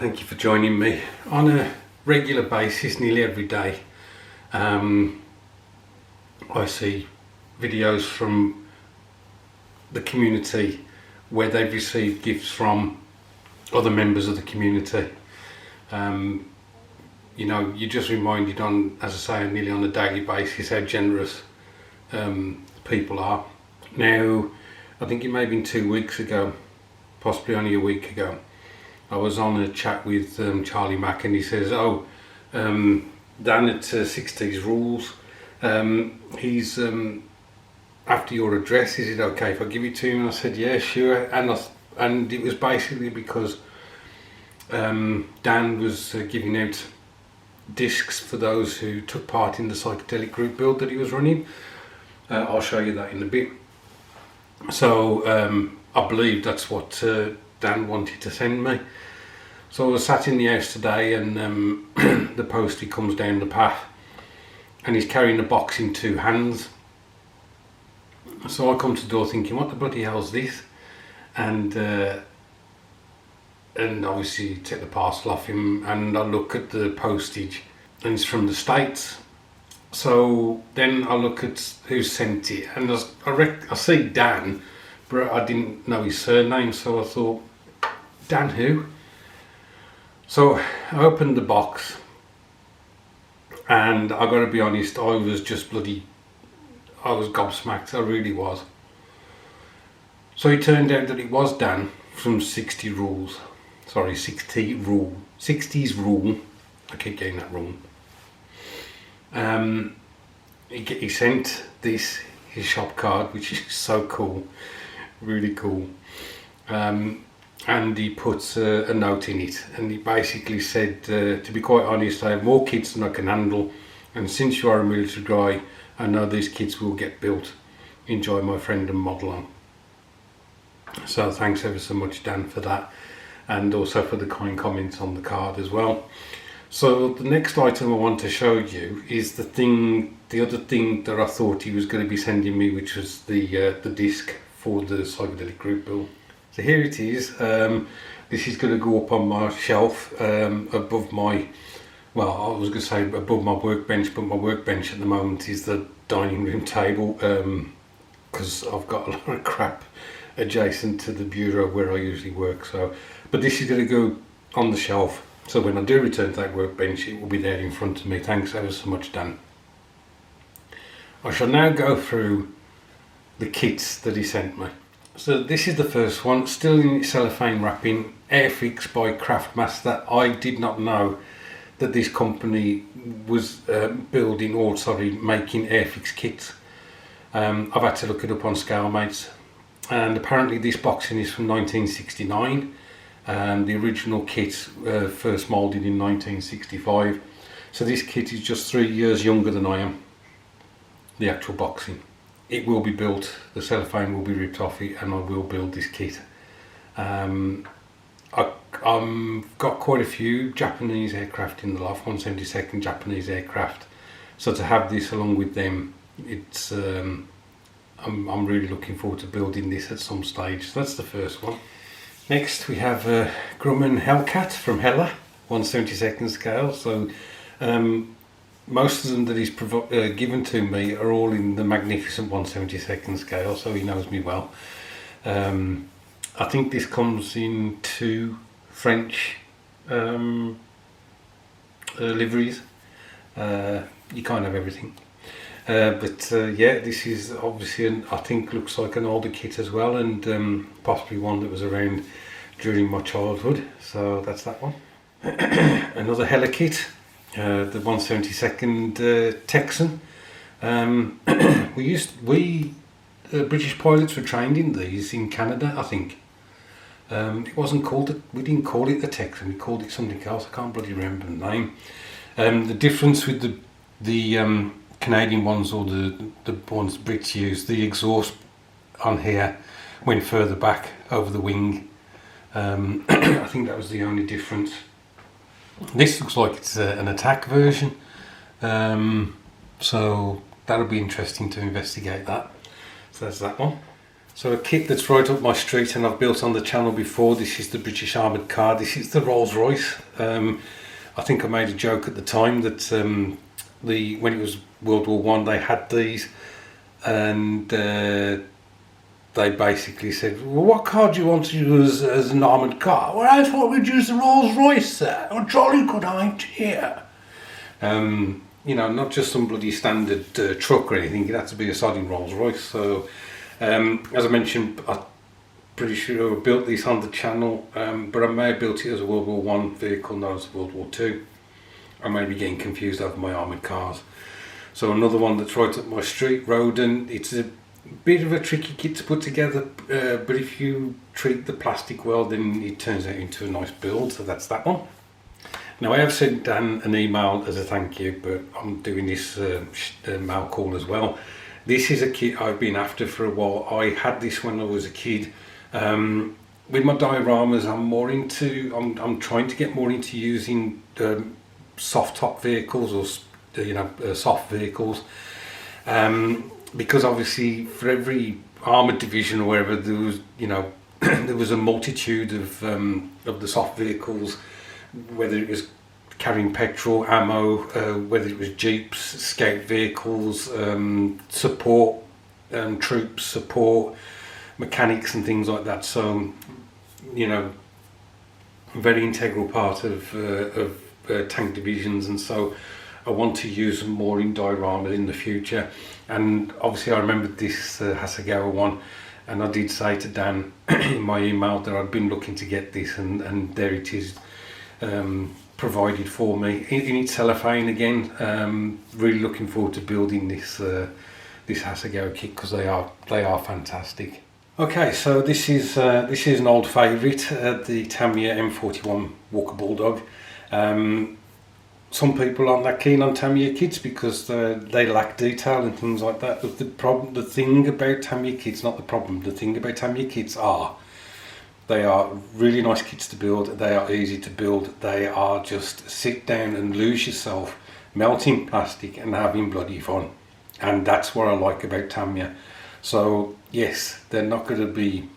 thank you for joining me. On a regular basis, nearly every day, I see videos from the community where they've received gifts from other members of the community. You know, you're just reminded on, as I say, nearly on a daily basis how generous people are. Now, I think it may have been 2 weeks ago, possibly only a week ago, I was on a chat with Charlie Mack, and he says, Dan at 6Teesrule, he's after your address, is it okay if I give it to him? And I said, yeah, sure. And it was basically because Dan was giving out discs for those who took part in the psychedelic group build that he was running. I'll show you that in a bit. So I believe that's what Dan wanted to send me. So I was sat in the house today, and the postie comes down the path and he's carrying a box in 2 hands. So I come to the door thinking, what the bloody hell's this? And obviously take the parcel off him, and I look at the postage and it's from the States. So then I look at who sent it, and I see Dan, but I didn't know his surname, so I thought, Dan who? So I opened the box, and I got to be honest, I was gobsmacked, I really was. So it turned out that it was Dan from 6Teesrule. 6Teesrule. I keep getting that wrong. He sent his shop card, which is so cool, really cool. And he puts a note in it, and he basically said, to be quite honest, I have more kits than I can handle, and since you are a military guy, I know these kits will get built. Enjoy, my friend, and model on. So thanks ever so much, Dan, for that, and also for the kind comments on the card as well. So the next item I want to show you is the other thing that I thought he was going to be sending me, which was the disc for the psychedelic group build. So here it is. This is going to go up on my shelf above my, well, I was going to say above my workbench, but my workbench at the moment is the dining room table, because I've got a lot of crap adjacent to the bureau where I usually work. So, but this is going to go on the shelf, so when I do return to that workbench, it will be there in front of me. Thanks ever so much, Dan. I shall now go through the kits that he sent me. So this is the first one, still in cellophane wrapping, Airfix by Craftmaster. I did not know that this company was making Airfix kits. I've had to look it up on ScaleMates, and apparently this boxing is from 1969. The original kit first moulded in 1965. So this kit is just 3 years younger than I am, the actual boxing. It will be built, the cellophane will be ripped off it, and I will build this kit. I've got quite a few Japanese aircraft in the loft, 172nd Japanese aircraft. So to have this along with them, it's I'm really looking forward to building this at some stage. So that's the first one. Next we have Grumman Hellcat from Hella, 172nd scale. So most of them that he's given to me are all in the magnificent 172nd scale, so he knows me well. I think this comes in 2 French liveries. You can't have everything. Yeah, this is obviously, I think, looks like an older kit as well, and possibly one that was around during my childhood. So that's that one. Another Hella kit. The 172nd Texan. British pilots were trained in these in Canada, I think. It wasn't called, we didn't call it the Texan, we called it something else. I can't bloody remember the name. The difference with the Canadian ones, or the ones the Brits use, the exhaust on here went further back over the wing. I think that was the only difference. This looks like it's an attack version, so that'll be interesting to investigate that. So that's that one. So a kit that's right up my street and I've built on the channel before. This is the British Armoured Car. This is the Rolls Royce. I think I made a joke at the time that when it was World War One, they had these, and they basically said, "Well, what car do you want to use as an armoured car?" "Well, I thought we'd use the Rolls Royce, sir. A jolly good idea." Not just some bloody standard truck or anything. It had to be a sodding Rolls Royce. So, as I mentioned, I'm pretty sure I built these on the channel, but I may have built it as a World War One vehicle, not as a World War Two. I may be getting confused over my armoured cars. So another one that's right up my street, Roden. It's a bit of a tricky kit to put together, but if you treat the plastic well, then it turns out into a nice build. So that's that one. Now I have sent Dan an email as a thank you, but I'm doing this mail call as well. This is a kit I've been after for a while. I had this when I was a kid. With my dioramas, I'm trying to get more into using soft top vehicles or soft vehicles, because obviously for every armoured division or wherever there was there was a multitude of the soft vehicles, whether it was carrying petrol, ammo, whether it was jeeps, scout vehicles, support, troops support, mechanics and things like that. So a very integral part of tank divisions, and so I want to use them more in diorama in the future. And obviously I remembered this Hasegawa one, and I did say to Dan in my email that I'd been looking to get this, and there it is, provided for me in its cellophane again. Really looking forward to building this Hasegawa kit, because they are fantastic. Okay, so this is an old favourite, the Tamiya M41 Walker Bulldog. Some people aren't that keen on Tamiya kits because they lack detail and things like that. But the thing about Tamiya kits, not the problem, the thing about Tamiya kits they are really nice kits to build. They are easy to build. They are just sit down and lose yourself, melting plastic and having bloody fun. And that's what I like about Tamiya. So yes, they're not going to be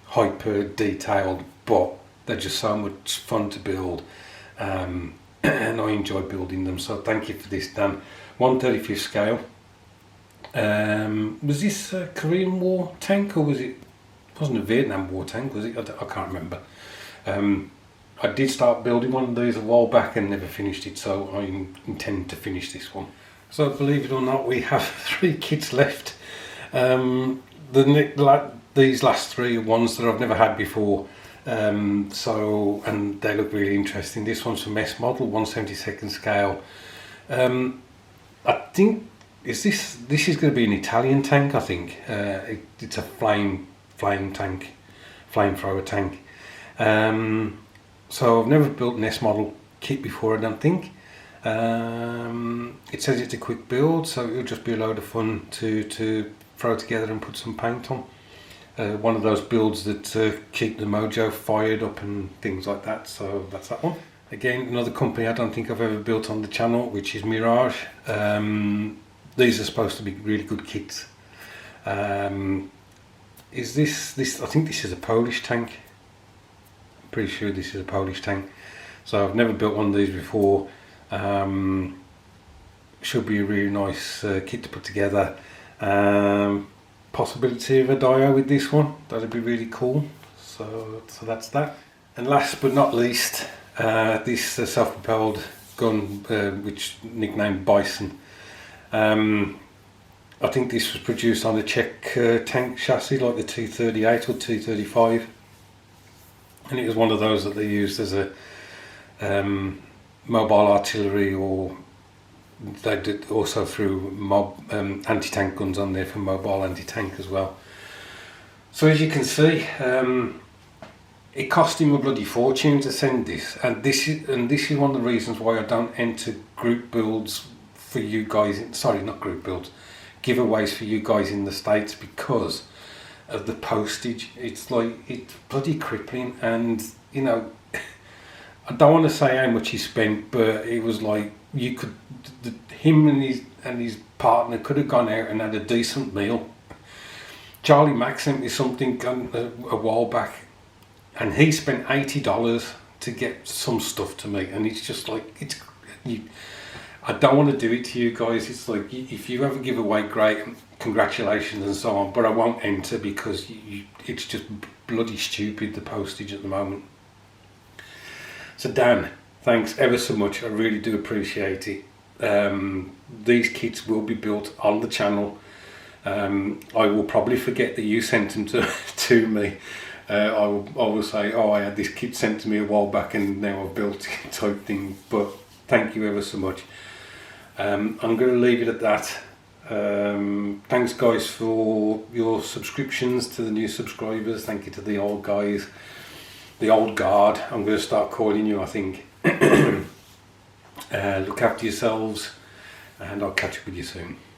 hyper detailed, but they're just so much fun to build, and I enjoy building them. So thank you for this, Dan. 1/35 scale. Was this a Korean War tank, or was it? Wasn't a Vietnam War tank, was it? I can't remember. I did start building one of these a while back and never finished it, so I intend to finish this one. So believe it or not, we have 3 kits left. These last 3 are ones that I've never had before, and they look really interesting. This one's from S model, 1/72 scale. I think this is going to be an Italian tank. I think it's a flamethrower tank. So I've never built an S model kit before, I don't think. It says it's a quick build, so it'll just be a load of fun to throw together and put some paint on. One of those builds that keep the mojo fired up and things like that. So that's that one. Again, another company I don't think I've ever built on the channel, which is Mirage. These are supposed to be really good kits. Is this? I think this is a Polish tank. I'm pretty sure this is a Polish tank. So I've never built one of these before. Should be a really nice kit to put together. Possibility of a dio with this one, that'd be really cool. So that's that. And last but not least, this self-propelled gun, which nicknamed Bison. I think this was produced on a Czech tank chassis, like the T38 or T35, and it was one of those that they used as a mobile artillery, or they did also threw anti-tank guns on there for mobile anti-tank as well. So as you can see, it cost him a bloody fortune to send this, and this is one of the reasons why I don't enter group builds for you guys. Sorry, not group builds, giveaways for you guys in the States, because of the postage. It's bloody crippling, and I don't want to say how much he spent, but it was like him and his partner could have gone out and had a decent meal Charlie Mack sent me something a while back, and he spent $80 to get some stuff to me, and it's just like I don't want to do it to you guys. It's like, if you ever give away, great, congratulations and so on, but I won't enter because it's just bloody stupid, the postage at the moment. So Dan, thanks ever so much. I really do appreciate it. These kits will be built on the channel. I will probably forget that you sent them to me. I will say, oh, I had this kit sent to me a while back and now I've built it type thing, but thank you ever so much. I'm going to leave it at that. Thanks guys for your subscriptions, to the new subscribers. Thank you to the old guys, the old guard, I'm going to start calling you, I think. Look after yourselves, and I'll catch up with you soon.